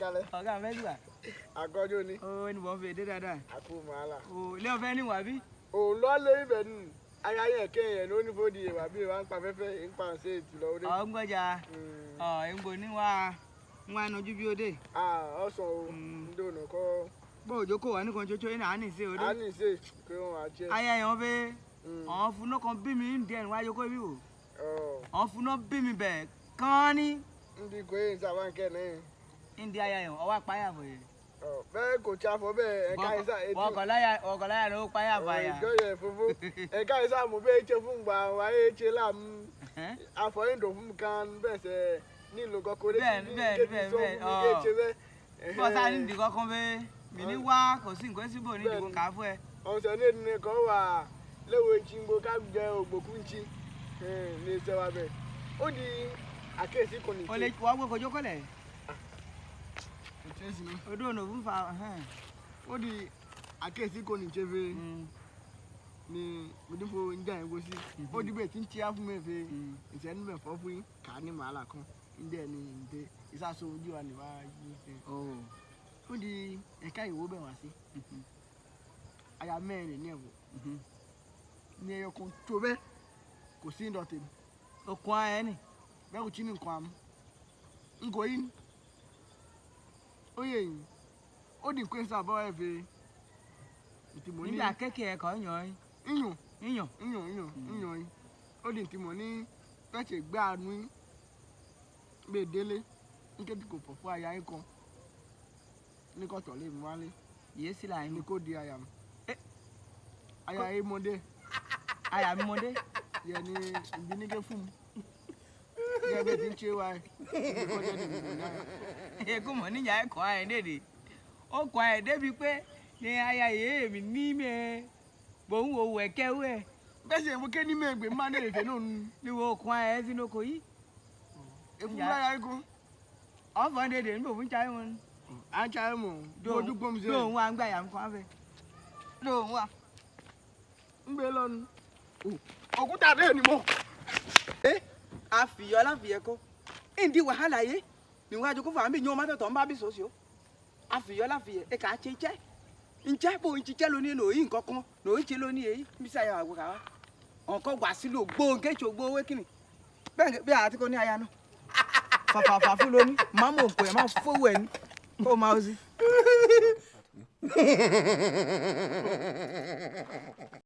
kalẹ̀. Ọ̀gá fẹ́ gbà. Àgọ́jọ́ ni. Ó ní wọ́n fi èdè dáadáa. Àkó màálà. Ó ilé ọ̀fẹ́ ní wà bí? Ò lọ lé ibẹ̀ nù. Ayáyẹ kẹ́yìn ló ní fòdì ìwà bí wà ń pa fẹ́fẹ́ ń pa ṣe ìtùlọ òde. Ọ̀ ń gbọ́jà. Èngbò ní wà nájú bí òde. Ọ̀sán o, ń dònà kọ́. Bó òjò kò wà ní kan ṣoṣo yín náà á nì sí òde. A ní ṣe pé wọ́n á jẹ́. Ayẹyẹ wọn fẹ́ àwọn fúnná kan bí mi ń dẹnu wájú kó bí wò. Àwọn fúnná bí mi bẹ̀ kán ní. Ndí kò yé ìta wá ń kẹ́ náà. Ndí ayẹyẹ ọwọ́ apáyà bọ̀ yẹn. Bẹ́ẹ̀ kò tí a fọ bẹ́ẹ̀ ẹ̀ka ìsà etí. Ọkọ̀láyà ló páyà báyà. Ìjọ yẹ fúnfún. Ẹ̀ka ìsà mú bẹ́ẹ̀ ṣe fún gbà wáyé ṣe láàmú. Àfọyíndò fún kan bẹ́ẹ̀ sẹ́ nílò kọ́kọ́ lé bọ́sà ní ìdí kankan bẹ́ẹ̀ mi ní wá kò sí nǹkan síbò ní ìdìbò kà á fún ẹ. Ọ̀sẹ̀ ní èdè kan wà léwo ìjìngbò ká jẹ ògbókú ń chi ní iṣẹ́ wa bẹ́ẹ̀. Ó di àkéèsí kò ní ṣe. O lè wá gbé kojú kọ́lẹ̀. Odò ònà òfin fa. Ó di àkéèsí kò ní ṣe fẹ́ ni òdìfo ń jà yín gbósí. Ó di bẹ́ẹ̀ tí ń tí á fún mi fẹ́ ìṣẹ́ níbẹ̀ fọ́ fún yín kà á ní màálà kan. Ndé ni ndé ìsàsọ ojú wa ni wá yí ṣe. Ó di ẹ̀ka ìwó bẹ̀ wá sí. Aya mẹ́rin ní ẹ̀wọ̀. Ní ẹyọ kan tó bẹ́ẹ̀ kò sí ìdọ̀tí. Okun ayẹ ni. Bẹ́ẹ̀ kò tí ní nǹkan àmú. Nkò yín. Ó yẹ yín. Ó di nǹkan ìsàbọ̀ ẹ̀ fẹ́. Níbi akẹ́kẹ̀ẹ́ ẹ̀kọ́ yàn yín. Yíyàn. Yíyan. Ó di ntìmọ̀ ní fẹ́ẹ̀ṣẹ̀ gbé àánú yín. Bẹ́ẹ̀ délé. Nkẹ́tì kò fọ̀ fún aya yín kan. Ní kò tọ̀lé mi wálé. Yé sí là ń ní kò di aya mi. Aya yín mọ́dé. Aya mi mọ́dé. Yẹ ni ìbíníkẹ́ fún mi. Yẹ bẹ́ẹ̀ ti ń ṣe wa ẹ̀. Kò jẹ́ ní ìbò náà. Èkó mọ̀ níjà ẹ̀kọ́ ayẹ dédé. Ó kọ́ ayẹ débi pé ní aya yé mi ní mẹ́ bò ń wo wẹ̀kẹ́ wẹ̀. Bẹ́ẹ̀ sì èwo ké ní mẹ́gbẹ̀ẹ́ máa ní èfé náà nù. Ní wo okun ayẹ sínú oko yìí. Èfún láyà yín kan. Ọ̀fọ̀ dédé níbo fún cháyé wọn. À ń cháyé mọ̀ ojú gbọ́n sí ẹ̀. Lóhùn wa ń gbà yà ń kọ́ afẹ́. Lóhùn wa. Ń gbé lọ́nu. Òkúta bẹ́ẹ̀ ni mọ̀. Àfìyọ́ láfìyẹ́ kọ́. Ìdí wàhálà yé. Níwájú kó fà mí yan ọmọ tọ̀tọ̀ ń bá bí sòsì o. Àfìyọ́ láfìyẹ́ ẹ̀ka ṣe jẹ́. Ǹjẹ́ bó ń jíjẹ́ lónìí lòyìn nǹkan kan lòyìn ṣe lónìí èyí bí sáyà àgbò kàwá. Ọ̀kan wà sílò gbóǹkè ṣògbó owó kìnnì. Bẹ́ẹ̀ àti kò ní aya náà. Fàfàfà fún lóní. Màmá òkú ẹ̀ máa fowó ẹ̀ ní. Kó máa ó sí.